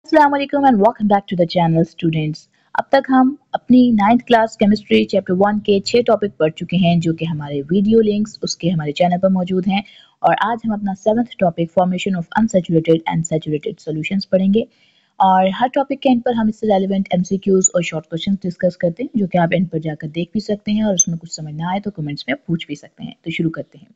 अस्सलाम वालेकुम and welcome back to the channel students. अब तक हम अपनी 9th क्लास केमिस्ट्री चैप्टर 1 के 6 टॉपिक पढ़ चुके हैं जो कि हमारे वीडियो लिंक्स उसके हमारे चैनल पर मौजूद हैं। और आज हम अपना 7th topic formation of unsaturated and saturated solutions पढ़ेंगे। और हर टॉपिक के एंड पर हम इससे रेलेवेंट एमसीक्यूज और शॉर्ट क्वेश्चंस डिस्कस करते हैं जो कि आप एंड पर जाकर देख भी सकते हैं और उसमें कुछ समझ ना आए तो कमेंट्स में पूछ भी सकते हैं। तो शुरू करते हैं।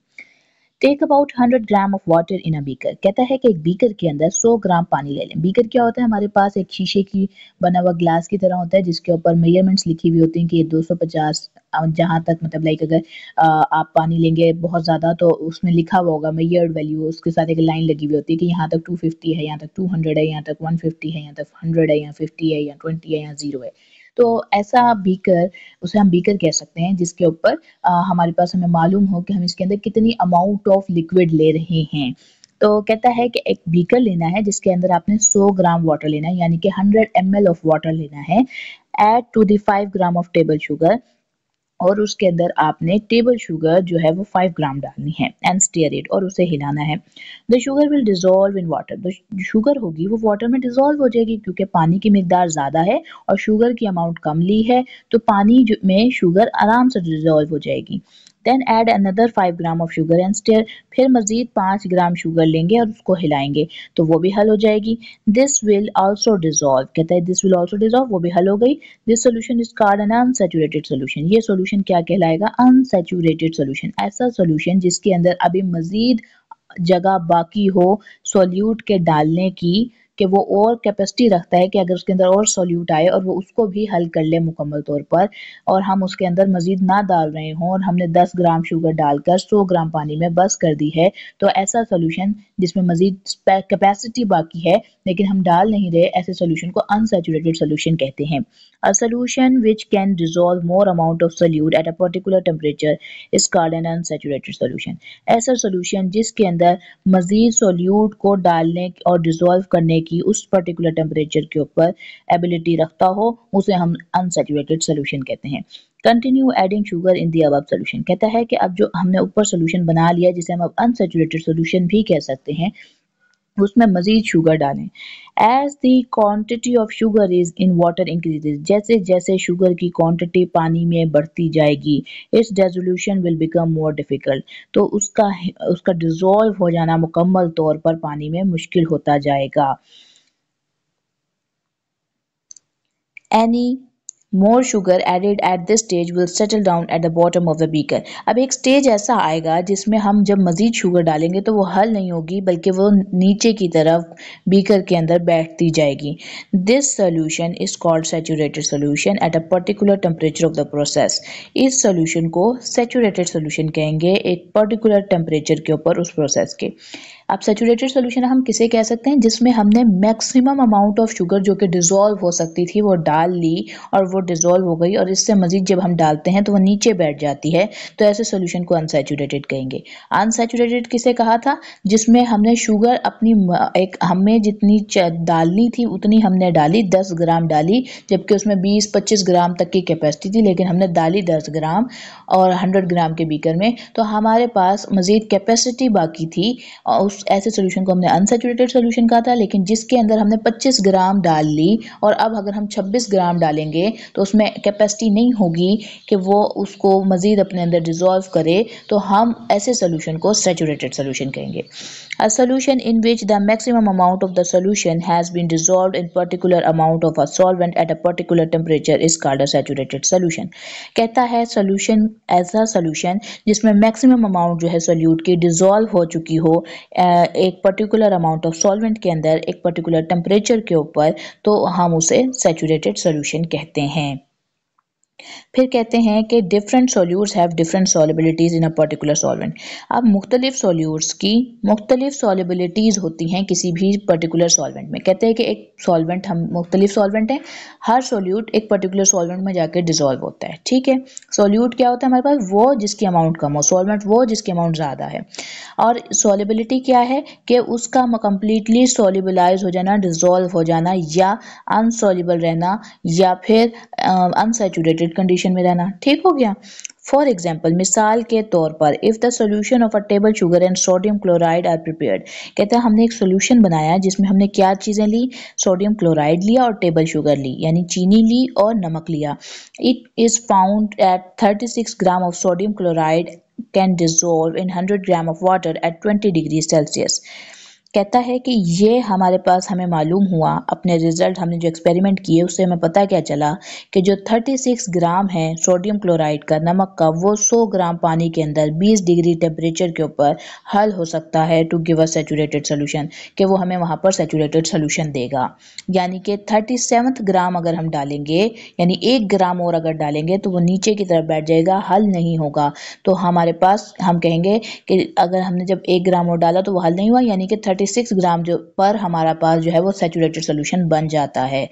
Take about 100 gram of water in a beaker. कहता है कि एक बीकर के अंदर 100 ग्राम पानी ले लें। बीकर क्या होता है? हमारे पास एक शीशे की बना हुआ ग्लास की तरह होता है जिसके ऊपर मेजरमेंट्स लिखी हुई होती हैं कि ये 250 जहाँ तक मतलब लाइक अगर आप पानी लेंगे बहुत ज़्यादा तो उसमें लिखा हुआ होगा मेजर्ड वैल्यू, उसके साथ एक लाइन लगी हुई होती है कि यहाँ तक 250 है, यहाँ तक 200 है, यहाँ तक 150 है, यहाँ तक 100 है, यहाँ 50 है, यहाँ 20 है, यहाँ 0 है। तो ऐसा बीकर, उसे हम बीकर कह सकते हैं जिसके ऊपर हमारे पास हमें मालूम हो कि हम इसके अंदर कितनी अमाउंट ऑफ लिक्विड ले रहे हैं। तो कहता है कि एक बीकर लेना है जिसके अंदर आपने 100 ग्राम वाटर लेना है यानी कि 100 ml ऑफ वाटर लेना है। Add to the 5 gram of table sugar और उसके अंदर आपने टेबल शुगर जो है वो 5 ग्राम डालनी है एंड स्टीयर इट और उसे हिलाना है। The sugar will dissolve in water. जो शुगर होगी वो वाटर में डिजोल्व हो जाएगी क्योंकि पानी की मिकदार ज़्यादा है और शुगर की अमाउंट कम ली है तो पानी में शुगर आराम से डिजोल्व हो जाएगी। Then add another 5 gram of sugar and stir. फिर मजीद 5 ग्राम शुगर लेंगे और उसको हिलाएंगे तो वो भी हल हो जाएगी। This will also dissolve. कहता है दिस विल आल्सो डिजोल्व, वो भी हल हो गई। This solution is called an unsaturated solution. ये सोल्यूशन क्या कहलाएगा? Unsaturated solution. ऐसा सोल्यूशन जिसके अंदर अभी मजीद जगह बाकी हो सोल्यूट के डालने की, कि वो और कैपेसिटी रखता है कि अगर उसके अंदर और सोल्यूट आए और वो उसको भी हल कर ले मुकम्मल तौर पर और हम उसके अंदर मजीद ना डाल रहे हों और हमने 10 ग्राम शुगर डालकर 100 ग्राम पानी में बस कर दी है तो ऐसा सोल्यूशन जिसमें मजीद कैपेसिटी बाकी है लेकिन हम डाल नहीं रहे, ऐसे सोल्यूशन को अनसैचुरेटेड सोल्यूशन कहते हैं। A solution which can dissolve more amount of solute at a particular temperature is called an unsaturated solution। ऐसा सोल्यूशन जिसके अंदर मजीद सोल्यूट को डालने और डिसॉल्व करने की उस पर्टिकुलर टेम्परेचर के ऊपर एबिलिटी रखता हो उसे हम अनसैचुरेटेड सोल्यूशन कहते हैं। Continue adding sugar in the above solution. कहता है कि अब जो हमने ऊपर सोल्यूशन बना लिया जिसे हम अब अनसैचुरेटेड सोल्यूशन भी कह सकते हैं उसमें मजीद शुगर डालें। As the quantity of sugar is in water increases. जैसे जैसे शुगर की क्वांटिटी पानी में बढ़ती जाएगी its dissolution will become more difficult. तो उसका उसका डिसॉल्व हो जाना मुकम्मल तौर पर पानी में मुश्किल होता जाएगा। Any more sugar added at this stage will settle down at the bottom of the beaker। अब एक स्टेज ऐसा आएगा जिसमें हम जब मजीद शुगर डालेंगे तो वो हल नहीं होगी बल्कि वो नीचे की तरफ बीकर के अंदर बैठती जाएगी। This solution is called saturated solution at a particular temperature of the process. इस सोल्यूशन को सैचुरेटेड सोल्यूशन कहेंगे एक पर्टिकुलर टेम्परेचर के ऊपर उस प्रोसेस के। अब सैचुरेटेड सोल्यूशन हम किसे कह सकते हैं? जिसमें हमने मैक्सिमम अमाउंट ऑफ शुगर जो कि डिसॉल्व हो सकती थी वो डाल ली और वो डिसॉल्व हो गई और इससे मजीद जब हम डालते हैं तो वो नीचे बैठ जाती है तो ऐसे सोल्यूशन को अनसैचुरेटेड कहेंगे। अनसैचुरेटेड किसे कहा था? जिसमें हमने शुगर अपनी एक हमें जितनी डालनी थी उतनी हमने डाली, 10 ग्राम डाली, जबकि उसमें 20-25 ग्राम तक की कैपेसिटी थी लेकिन हमने डाली 10 ग्राम और 100 ग्राम के बीकर में तो हमारे पास मजीद कैपेसिटी बाकी थी और उस ऐसे सोल्यूशन को हमने अनसैचुरेटेड सोल्यूशन कहा था। लेकिन जिसके अंदर हमने 25 ग्राम डाल ली और अब अगर हम 26 ग्राम डालेंगे तो उसमें कैपेसिटी नहीं होगी कि वो उसको मजीद अपने अंदर डिसॉल्व करे तो हम ऐसे सोल्यूशन को सैचुरेटेड सोल्यूशन कहेंगे। A solution in which the maximum amount of the solution has been dissolved in particular amount of a solvent at a particular temperature is called a saturated solution। कहता है solution ऐसा solution जिसमें maximum amount जो है solute की dissolve हो चुकी हो एक पर्टिकुलर अमाउंट ऑफ सॉल्वेंट के अंदर एक पर्टिकुलर टेम्परेचर के ऊपर तो हम उसे सैचुरेटेड सोल्यूशन कहते हैं। फिर कहते हैं कि different solutes have different solubilities in a particular solvent. अब मुख्तलिफ सोल्यूट्स की मुख्तलिफ सॉल्युबिलिटीज होती हैं किसी भी पर्टिकुलर सॉल्वेंट में। कहते हैं कि एक सॉल्वेंट, हम मुख्तलिफ सॉल्वेंट हैं, हर सोल्यूट एक पर्टिकुलर सॉल्वेंट में जाकर डिसॉल्व होता है। ठीक है, सोल्यूट क्या होता है हमारे पास? वो जिसकी अमाउंट कम हो, सॉल्वेंट वो जिसकी अमाउंट ज़्यादा है। और सॉल्युबिलिटी क्या है? कि उसका कंप्लीटली सॉल्युबलाइज हो जाना, डिसॉल्व हो जाना या अनसॉल्युबल रहना या फिर अनसैचुरेटेड कंडीशन में रहना। ठीक हो गया। फॉर एग्जाम्पल, मिसाल के तौर पर, if the solution of a table sugar and sodium chloride are prepared, कहता है हमने एक सोल्यूशन बनाया जिसमें हमने क्या चीज़ें ली, सोडियम क्लोराइड लिया और टेबल शुगर ली, यानी चीनी ली और नमक लिया। It is found at 36 gram of sodium chloride can dissolve in 100 gram of water at 20 degree Celsius. कहता है कि ये हमारे पास हमें मालूम हुआ, अपने रिजल्ट हमने जो एक्सपेरिमेंट किए उससे हमें पता क्या चला कि जो 36 ग्राम है सोडियम क्लोराइड का, नमक का, वो 100 ग्राम पानी के अंदर 20 डिग्री टेम्परेचर के ऊपर हल हो सकता है to give a saturated solution, कि वो हमें वहाँ पर सैचुरेटेड सोल्यूशन देगा। यानी कि 37 ग्राम अगर हम डालेंगे, यानी 1 ग्राम और अगर डालेंगे तो वो नीचे की तरफ बैठ जाएगा, हल नहीं होगा। तो हमारे पास हम कहेंगे कि अगर हमने जब 1 ग्राम और डाला तो वो हल नहीं हुआ, यानी कि 36 ग्राम जो पर हमारा पास जो है वो सैचुरेटेड सोल्यूशन बन जाता है।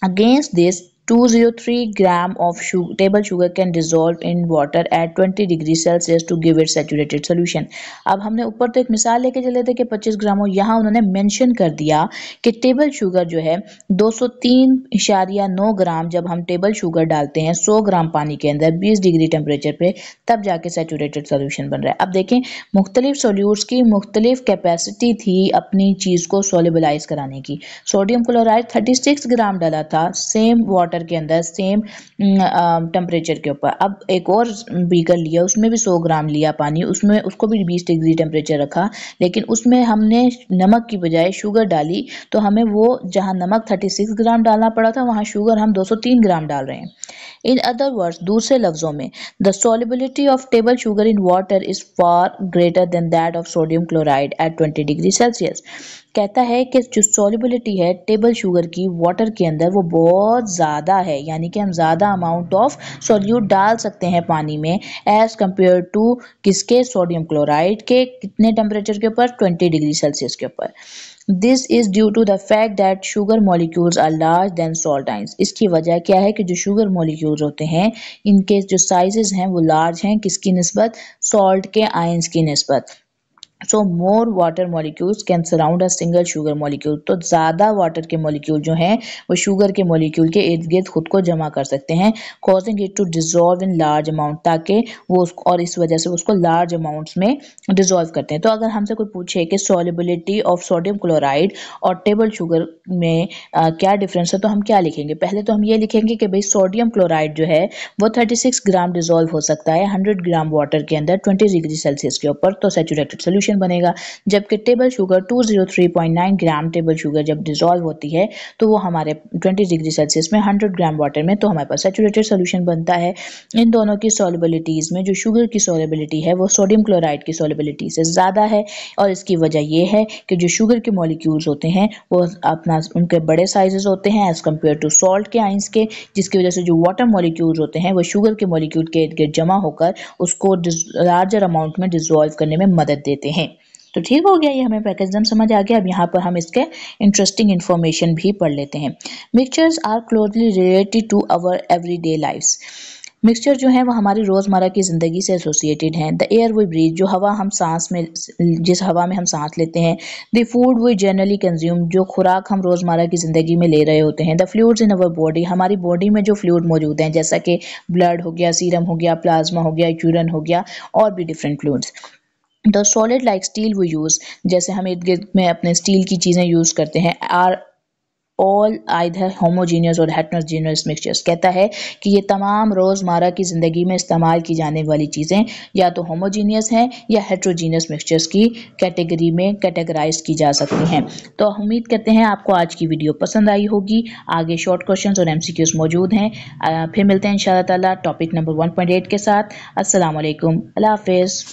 Against this 203 gram of table sugar can dissolve in water at 20 degree Celsius to give it saturated solution. अब हमने ऊपर तो एक मिसाल लेके चले थे कि 25 ग्राम, और यहाँ उन्होंने मेंशन कर दिया कि टेबल शुगर जो है 203.9 ग्राम जब हम टेबल शुगर डालते हैं 100 ग्राम पानी के अंदर 20 डिग्री टेम्परेचर पे, तब जाके सैचुरेटेड सोल्यूशन बन रहा है। अब देखें, मुख्तलिफ सोल्यूट्स की मुख्तलिफ कैपेसिटी थी अपनी चीज़ को सोलिबलाइज कराने की। सोडियम क्लोराइड 36 ग्राम डाला था सेम वाटर के अंदर, सेम टेम्परेचर के ऊपर। अब एक और बीकर लिया, उसमें भी 100 ग्राम लिया पानी, उसमें उसको भी 20 डिग्री टेम्परेचर रखा, लेकिन उसमें हमने नमक की बजाय शुगर डाली, तो हमें वो जहाँ नमक 36 ग्राम डालना पड़ा था वहाँ शुगर हम 203 ग्राम डाल रहे हैं। इन अदर वर्ड्स, दूसरे लफ्जों में, the solubility of table sugar in water is far greater than that of sodium chloride at 20 degree Celsius. कहता है कि जो सॉल्युबिलिटी है टेबल शुगर की वाटर के अंदर वो बहुत ज़्यादा है, यानी कि हम ज़्यादा अमाउंट ऑफ सॉल्यूट डाल सकते हैं पानी में एज कम्पेयर टू किसके, सोडियम क्लोराइड के, कितने टेम्परेचर के ऊपर, 20 डिग्री सेल्सियस के ऊपर। This is due to the fact that sugar molecules are large than salt ions. इसकी वजह क्या है कि जो शुगर मॉलिक्यूल्स होते हैं इनके जो साइजेस हैं वो लार्ज हैं, किसकी निस्बत, सॉल्ट के आयंस की निस्बत। So more water molecules can surround a single sugar molecule, तो ज़्यादा वाटर के मॉलिक्यूल जो हैं वो शुगर के मॉलिक्यूल के इर्द गिर्द खुद को जमा कर सकते हैं, causing it to dissolve in large amount, ताकि वो उसको, और इस वजह से उसको लार्ज अमाउंट्स में डिजॉल्व करते हैं। तो अगर हमसे कोई पूछे कि सॉल्युबिलिटी ऑफ सोडियम क्लोराइड और टेबल शुगर में क्या डिफरेंस है, तो हम क्या लिखेंगे? पहले तो हम ये लिखेंगे कि भाई सोडियम क्लोराइड जो है वो 36 ग्राम डिजॉल्व हो सकता है 100 ग्राम वाटर के अंदर 20 डिग्री सेल्सियस के ऊपर, तो सैचुरेटेड सोल्यूशन बनेगा। जबकि टेबल शुगर 203.9 ग्राम टेबल शुगर जब डिजॉल्व होती है तो वो हमारे 20 डिग्री सेल्सियस में 100 ग्राम वाटर में, तो हमारे पास सैचुरेटेड सोल्यूशन बनता है। इन दोनों की सॉल्युबिलिटीज में जो शुगर की सॉल्युबिलिटी है वो सोडियम क्लोराइड की सॉल्युबिलिटी से ज़्यादा है, और इसकी वजह ये है कि जो शुगर के मॉलिक्यूल्स होते हैं वो अपना उनके बड़े साइजेस होते हैं एज कम्पेयर टू सॉल्ट के आइंस के, जिसकी वजह से जो वाटर मॉलिक्यूल्स होते हैं वो शुगर के मॉलिक्यूल के इर्द गिर्द जमा होकर उसको लार्जर अमाउंट में डिजॉल्व करने में मदद देते हैं। तो ठीक हो गया, ये हमें पैकेजम समझ आ गया। अब यहाँ पर हम इसके इंटरेस्टिंग इन्फॉर्मेशन भी पढ़ लेते हैं। Mixtures are closely related to our everyday lifes. Mixture जो है वो हमारी रोज़मर्रा की ज़िंदगी से एसोसिएटेड हैं। द एयर वी ब्रीथ, जो हवा हम सांस में, जिस हवा में हम सांस लेते हैं। The food we generally consume, जो खुराक हम रोज़मर्रा की ज़िंदगी में ले रहे होते हैं। The fluids in our body, हमारी बॉडी में जो फ्लूइड मौजूद हैं, जैसा कि ब्लड हो गया, सीरम हो गया, प्लाज्मा हो गया, यूरिन हो गया, और भी different fluids. The solid like steel we use, जैसे हम इर्द गिर्द में अपने स्टील की चीज़ें यूज़ करते हैं। आर ऑल आइदर होमोजीनियस और हेट्रोजीनियस मिक्सचर्स। कहता है कि ये तमाम रोज़मर्रा की ज़िंदगी में इस्तेमाल की जाने वाली चीज़ें या तो होमोजीनियस हैं या हेट्रोजीनियस मिक्सचर्स की कैटेगरी में कैटेगराइज की जा सकती हैं। तो उम्मीद करते हैं आपको आज की वीडियो पसंद आई होगी। आगे शॉर्ट क्वेश्चंस और MCQs मौजूद हैं। फिर मिलते हैं इंशाअल्लाह ताला टॉपिक नंबर 1.8 के साथ। अस्सलाम वालेकुम, अल्लाह हाफ़िज़।